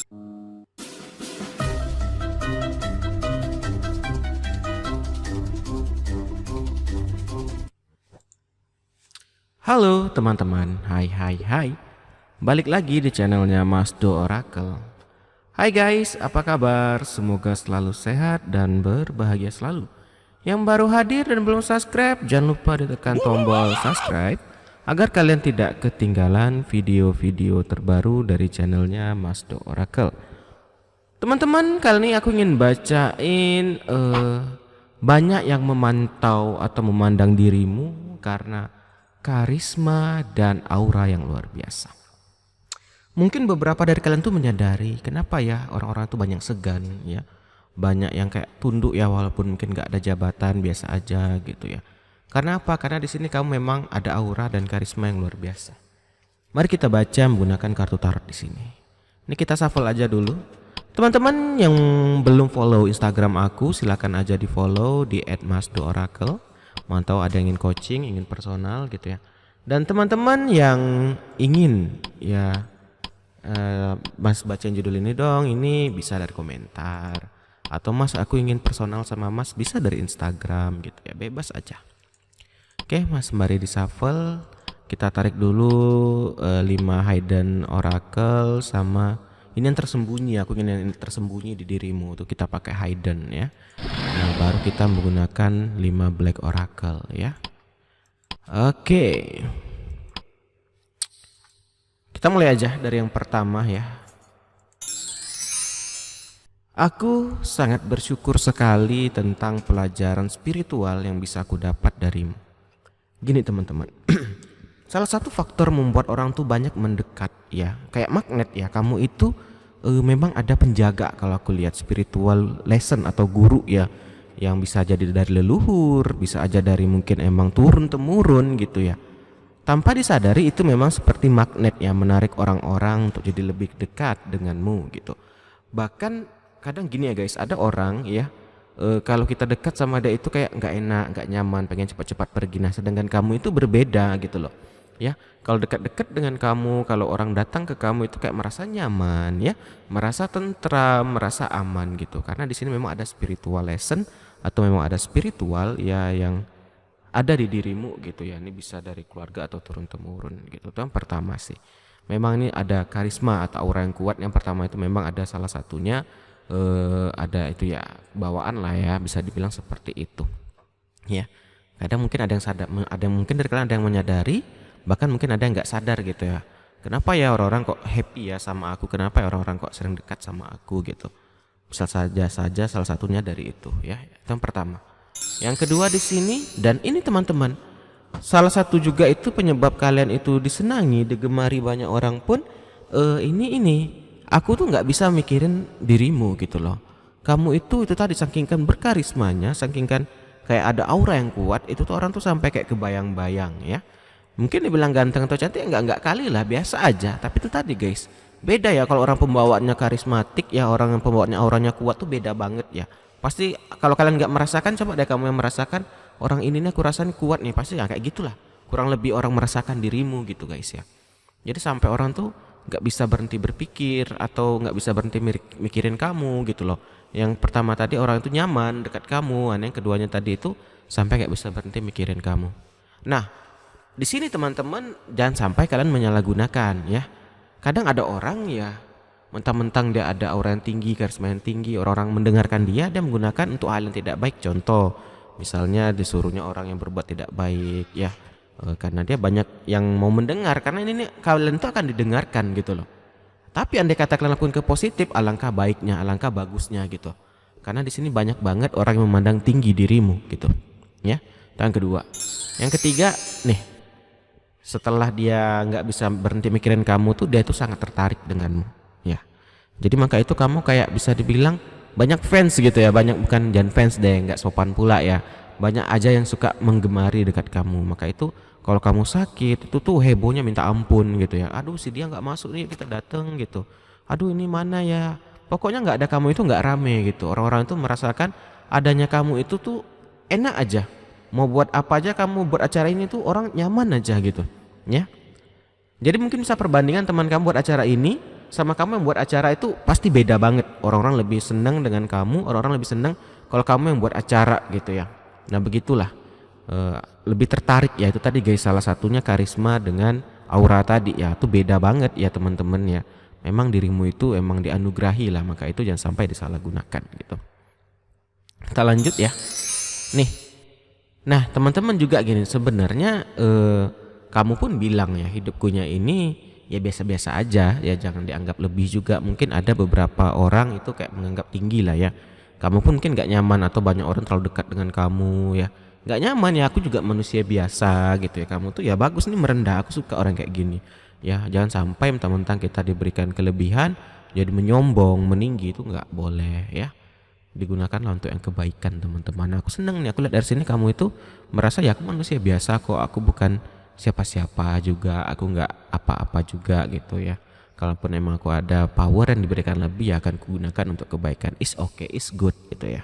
Halo teman-teman, hai. Balik lagi di channelnya Mas Do Oracle. Hai guys, apa kabar? Semoga selalu sehat dan berbahagia selalu. Yang baru hadir dan belum subscribe, jangan lupa ditekan tombol subscribe agar kalian tidak ketinggalan video-video terbaru dari channelnya Mas Do Oracle. Teman-teman, kali ini aku ingin bacain banyak yang memantau atau memandang dirimu karena karisma dan aura yang luar biasa. Mungkin beberapa dari kalian tuh menyadari kenapa ya orang-orang tuh banyak segan ya. Banyak yang kayak tunduk ya, walaupun mungkin gak ada jabatan, biasa aja gitu ya. Karena apa? Karena di sini kamu memang ada aura dan karisma yang luar biasa. Mari kita baca menggunakan kartu tarot di sini. Ini kita shuffle aja dulu. Teman-teman yang belum follow Instagram aku, silakan aja di follow di @masdooracle. Mantau ada yang ingin coaching, ingin personal gitu ya. Dan teman-teman yang ingin ya Mas bacain judul ini dong, ini bisa dari komentar. Atau Mas aku ingin personal sama Mas, bisa dari Instagram gitu ya, bebas aja. Oke Mas, mari di shuffle. Kita tarik dulu 5 hidden oracle sama ini yang tersembunyi. Aku ingin yang tersembunyi di dirimu tuh kita pakai hidden ya. Nah, baru kita menggunakan 5 black oracle ya. Oke. Kita mulai aja dari yang pertama ya. Aku sangat bersyukur sekali tentang pelajaran spiritual yang bisa aku dapat darimu. Gini teman-teman. Salah satu faktor membuat orang tuh banyak mendekat ya, kayak magnet ya. Kamu itu memang ada penjaga kalau aku lihat, spiritual lesson atau guru ya, yang bisa jadi dari leluhur, bisa aja dari mungkin emang turun temurun gitu ya. Tanpa disadari itu memang seperti magnet yang menarik orang-orang untuk jadi lebih dekat denganmu gitu. Bahkan kadang gini ya guys, ada orang ya kalau kita dekat sama dia itu kayak nggak enak, nggak nyaman, pengen cepat-cepat pergi. Nah sedangkan kamu itu berbeda gitu loh. Ya, kalau dekat-dekat dengan kamu, kalau orang datang ke kamu itu kayak merasa nyaman ya, merasa tentram, merasa aman gitu. Karena di sini memang ada spiritual lesson atau memang ada spiritual ya yang ada di dirimu gitu ya. Ini bisa dari keluarga atau turun temurun gitu. Itu yang pertama sih. Memang ini ada karisma atau aura yang kuat. Yang pertama itu memang ada salah satunya ada itu ya, bawaan lah ya, bisa dibilang seperti itu. Ya. Kadang mungkin ada yang sadar, ada mungkin dari kalian ada yang menyadari, bahkan mungkin ada yang nggak sadar gitu ya. Kenapa ya orang-orang kok happy ya sama aku? Kenapa ya orang-orang kok sering dekat sama aku gitu? Bisa saja salah satunya dari itu ya. Itu yang pertama. Yang kedua di sini, dan ini teman-teman, salah satu juga itu penyebab kalian itu disenangi, digemari banyak orang pun ini. Aku tuh nggak bisa mikirin dirimu gitu loh. Kamu itu tadi sakingkan berkarismanya, sakingkan kayak ada aura yang kuat, itu tuh orang tuh sampai kayak kebayang-bayang ya. Mungkin dibilang ganteng atau cantik enggak kali lah, biasa aja. Tapi itu tadi guys, beda ya kalau orang pembawaannya karismatik ya, orang yang pembawaannya auranya kuat tuh beda banget ya. Pasti kalau kalian nggak merasakan, coba deh kamu yang merasakan, orang ini nih aku rasain kuat nih, pasti ya kayak gitulah. Kurang lebih orang merasakan dirimu gitu guys ya. Jadi sampai orang tuh nggak bisa berhenti berpikir atau nggak bisa berhenti mikirin kamu gitu loh. Yang pertama tadi orang itu nyaman dekat kamu, yang keduanya tadi itu sampai nggak bisa berhenti mikirin kamu. Nah, di sini teman-teman jangan sampai kalian menyalahgunakan ya. Kadang ada orang ya mentang-mentang dia ada aura yang tinggi, karisma yang tinggi, orang-orang mendengarkan dia menggunakan untuk hal yang tidak baik. Contoh, misalnya disuruhnya orang yang berbuat tidak baik ya, karena dia banyak yang mau mendengar, karena ini kalian itu akan didengarkan gitu loh. Tapi andai kata kalian lakukan ke positif, alangkah baiknya, alangkah bagusnya gitu. Karena di sini banyak banget orang yang memandang tinggi dirimu gitu ya. Yang kedua, yang ketiga nih. Setelah dia nggak bisa berhenti mikirin kamu tuh, dia itu sangat tertarik denganmu ya. Jadi maka itu kamu kayak bisa dibilang banyak fans gitu ya, banyak, bukan jangan fans deh, nggak sopan pula ya. Banyak aja yang suka menggemari dekat kamu. Maka itu kalau kamu sakit itu tuh hebohnya minta ampun gitu ya. Aduh si dia nggak masuk nih, kita dateng gitu. Aduh ini mana ya. Pokoknya nggak ada kamu itu nggak rame gitu. Orang-orang itu merasakan adanya kamu itu tuh enak aja. Mau buat apa aja kamu buat acara ini tuh orang nyaman aja gitu ya. Jadi mungkin bisa perbandingan teman kamu buat acara ini, sama kamu yang buat acara itu pasti beda banget. Orang-orang lebih senang dengan kamu, orang-orang lebih senang kalau kamu yang buat acara gitu ya. Nah begitulah, lebih tertarik ya, itu tadi guys, salah satunya karisma dengan aura tadi ya, itu beda banget ya teman-teman ya. Memang dirimu itu emang dianugerahi lah, maka itu jangan sampai disalahgunakan gitu. Kita lanjut ya. Nih, nah teman-teman juga gini, sebenarnya kamu pun bilang ya, hidupkunya ini ya biasa-biasa aja ya, jangan dianggap lebih juga. Mungkin ada beberapa orang itu kayak menganggap tinggi lah ya. Kamu pun mungkin gak nyaman atau banyak orang terlalu dekat dengan kamu ya. Gak nyaman ya, aku juga manusia biasa gitu ya. Kamu tuh ya bagus nih merendah, aku suka orang kayak gini. Ya jangan sampai mentang-mentang kita diberikan kelebihan jadi menyombong, meninggi, itu nggak boleh ya. Digunakanlah untuk yang kebaikan teman-teman. Aku seneng nih, aku lihat dari sini kamu itu merasa ya aku manusia biasa kok, aku bukan siapa-siapa juga, aku nggak apa-apa juga gitu ya. Kalaupun emang aku ada power yang diberikan lebih ya akan kugunakan untuk kebaikan. Is okay, is good gitu ya.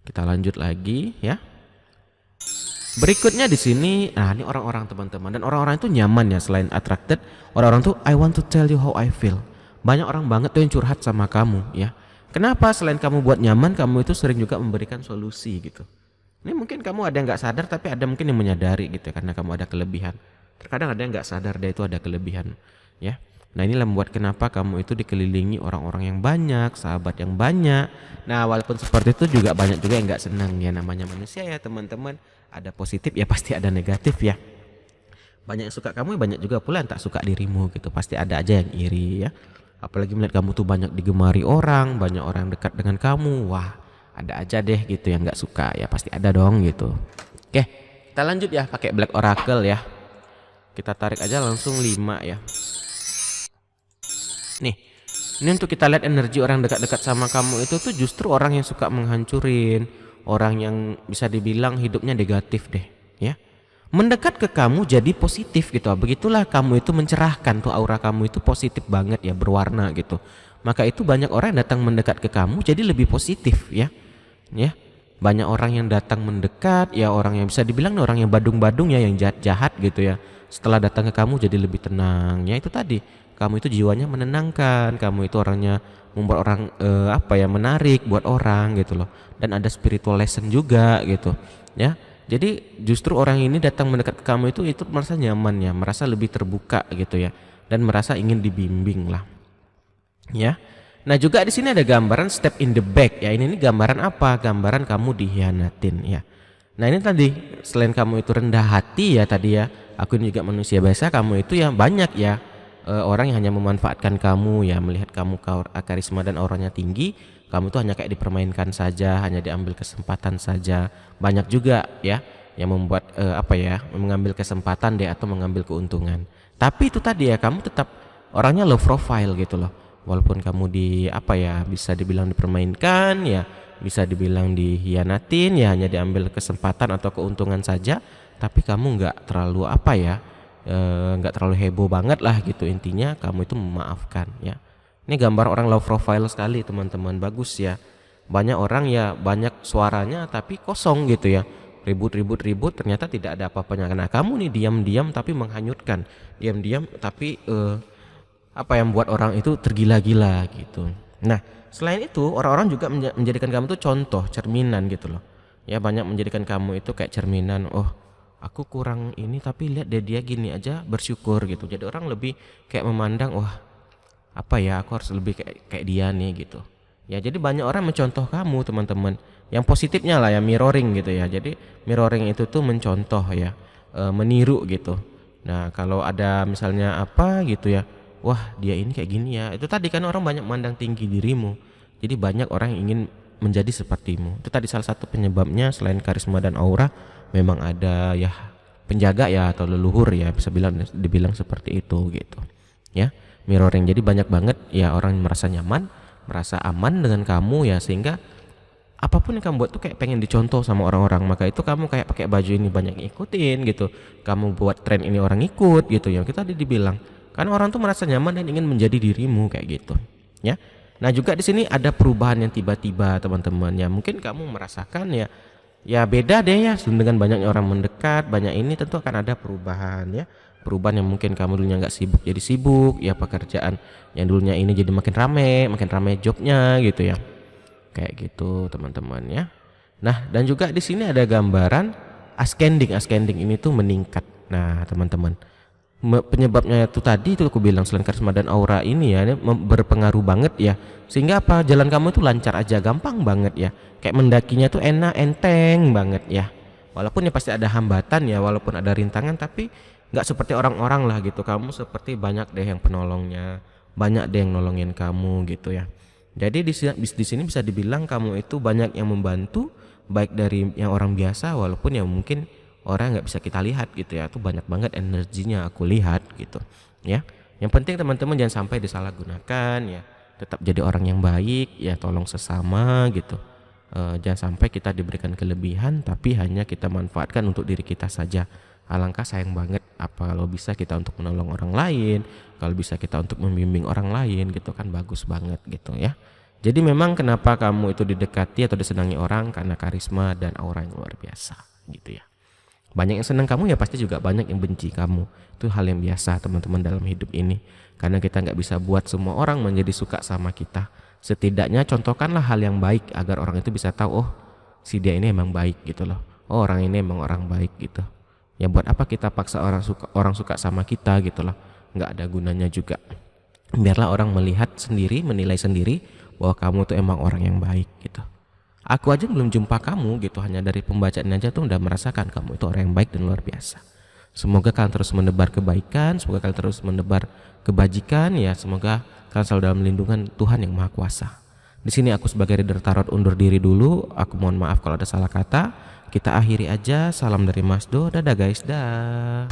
Kita lanjut lagi ya. Berikutnya di sini, nah ini orang-orang teman-teman, dan orang-orang itu nyaman ya, selain attracted, orang-orang tuh I want to tell you how I feel. Banyak orang banget tuh yang curhat sama kamu ya. Kenapa? Selain kamu buat nyaman, kamu itu sering juga memberikan solusi gitu. Ini mungkin kamu ada yang nggak sadar, tapi ada mungkin yang menyadari gitu ya, karena kamu ada kelebihan. Terkadang ada yang nggak sadar dia itu ada kelebihan ya. Nah inilah membuat kenapa kamu itu dikelilingi orang-orang yang banyak, sahabat yang banyak. Nah walaupun seperti itu juga banyak juga yang nggak senang ya, namanya manusia ya teman-teman. Ada positif ya pasti ada negatif ya. Banyak yang suka kamu, banyak juga pula yang tak suka dirimu gitu. Pasti ada aja yang iri ya. Apalagi melihat kamu tuh banyak digemari orang, banyak orang dekat dengan kamu. Wah ada aja deh gitu yang nggak suka ya, pasti ada dong gitu. Oke, kita lanjut ya pakai Black Oracle ya. Kita tarik aja langsung 5 ya. Nih, ini untuk kita lihat energi orang dekat-dekat sama kamu itu tuh justru orang yang suka menghancurin, orang yang bisa dibilang hidupnya negatif deh, ya. Mendekat ke kamu jadi positif gitu. Begitulah kamu itu mencerahkan tuh, aura kamu itu positif banget ya, berwarna gitu. Maka itu banyak orang yang datang mendekat ke kamu jadi lebih positif ya. Ya. Banyak orang yang datang mendekat ya, orang yang bisa dibilang orang yang badung-badung ya, yang jahat-jahat gitu ya. Setelah datang ke kamu jadi lebih tenang. Ya itu tadi. Kamu itu jiwanya menenangkan, kamu itu orangnya membuat orang menarik buat orang gitu loh. Dan ada spiritual lesson juga gitu ya. Jadi justru orang ini datang mendekat ke kamu itu merasa nyaman ya, merasa lebih terbuka gitu ya, dan merasa ingin dibimbing lah ya. Nah juga di sini ada gambaran step in the back ya. Ini gambaran apa? Gambaran kamu dihianatin ya. Nah ini tadi selain kamu itu rendah hati ya tadi ya, aku ini juga manusia biasa, kamu itu yang banyak ya. Orang yang hanya memanfaatkan kamu ya, melihat kamu karisma dan auranya tinggi, kamu tuh hanya kayak dipermainkan saja, hanya diambil kesempatan saja. Banyak juga ya yang membuat mengambil kesempatan deh atau mengambil keuntungan. Tapi itu tadi ya, kamu tetap orangnya low profile gitu loh. Walaupun kamu bisa dibilang dipermainkan ya, bisa dibilang dihianatin ya, hanya diambil kesempatan atau keuntungan saja, tapi kamu nggak terlalu nggak terlalu heboh banget lah gitu. Intinya kamu itu memaafkan ya. Ini gambar orang low profile sekali teman-teman, bagus ya. Banyak orang ya, banyak suaranya tapi kosong gitu ya, ribut ternyata tidak ada apa-apanya. Nah kamu nih diam-diam tapi menghanyutkan, diam-diam tapi yang buat orang itu tergila-gila gitu. Nah selain itu orang-orang juga menjadikan kamu tuh contoh, cerminan gitu loh ya. Banyak menjadikan kamu itu kayak cerminan, oh aku kurang ini tapi lihat dia gini aja bersyukur gitu. Jadi orang lebih kayak memandang, wah aku harus lebih kayak dia nih gitu ya. Jadi banyak orang mencontoh kamu teman-teman, yang positifnya lah ya, mirroring gitu ya. Jadi mirroring itu tuh mencontoh ya, meniru gitu. Nah kalau ada misalnya gitu ya, wah dia ini kayak gini ya, itu tadi kan orang banyak memandang tinggi dirimu, jadi banyak orang yang ingin menjadi sepertimu. Itu tadi salah satu penyebabnya. Selain karisma dan aura, memang ada ya penjaga ya atau leluhur ya, bisa dibilang seperti itu gitu ya, mirroring. Jadi banyak banget ya orang yang merasa nyaman, merasa aman dengan kamu ya, sehingga apapun yang kamu buat tuh kayak pengen dicontoh sama orang-orang. Maka itu kamu kayak pakai baju ini banyak ngikutin gitu, kamu buat tren ini orang ikut gitu ya. Kita tadi dibilang kan orang tuh merasa nyaman dan ingin menjadi dirimu kayak gitu ya. Nah juga di sini ada perubahan yang tiba-tiba teman-teman ya. Mungkin kamu merasakan ya beda deh ya dengan banyaknya orang mendekat, banyak ini tentu akan ada perubahan ya. Perubahan yang mungkin kamu dulunya nggak sibuk jadi sibuk, ya pekerjaan yang dulunya ini jadi makin rame jobnya gitu ya. Kayak gitu teman-teman ya. Nah, dan juga di sini ada gambaran ascending ini tuh meningkat. Nah, teman-teman, penyebabnya itu tadi itu aku bilang selain karisma dan aura ini ya, ini berpengaruh banget ya. Sehingga apa? Jalan kamu itu lancar aja, gampang banget ya. Kayak mendakinya tuh enak, enteng banget ya. Walaupun ya pasti ada hambatan ya, walaupun ada rintangan, tapi nggak seperti orang-orang lah gitu. Kamu seperti banyak deh yang penolongnya, banyak deh yang nolongin kamu gitu ya. Jadi di sini bisa dibilang kamu itu banyak yang membantu, baik dari yang orang biasa walaupun yang mungkin orang nggak bisa kita lihat gitu ya. Itu banyak banget energinya aku lihat gitu ya. Yang penting teman-teman jangan sampai disalahgunakan ya. Tetap jadi orang yang baik ya, tolong sesama gitu. Jangan sampai kita diberikan kelebihan tapi hanya kita manfaatkan untuk diri kita saja. Alangkah sayang banget. Apa kalau bisa kita untuk menolong orang lain, kalau bisa kita untuk membimbing orang lain gitu kan bagus banget gitu ya. Jadi memang kenapa kamu itu didekati atau disenangi orang karena karisma dan aura yang luar biasa gitu ya. Banyak yang senang kamu ya pasti juga banyak yang benci kamu. Itu hal yang biasa teman-teman dalam hidup ini. Karena kita nggak bisa buat semua orang menjadi suka sama kita. Setidaknya contohkanlah hal yang baik agar orang itu bisa tahu, oh si dia ini emang baik gitu loh. Oh orang ini emang orang baik gitu. Ya buat apa kita paksa orang suka sama kita gitu loh. Nggak ada gunanya juga. Biarlah orang melihat sendiri, menilai sendiri bahwa kamu tuh emang orang yang baik gitu. Aku aja belum jumpa kamu gitu, hanya dari pembacaan aja tuh udah merasakan kamu itu orang yang baik dan luar biasa. Semoga kalian terus menebar kebaikan, semoga kalian terus menebar kebajikan ya, semoga kalian selalu dalam lindungan Tuhan yang Maha Kuasa. Di sini aku sebagai reader tarot undur diri dulu. Aku mohon maaf kalau ada salah kata. Kita akhiri aja. Salam dari Mas Do. Dadah guys, dah.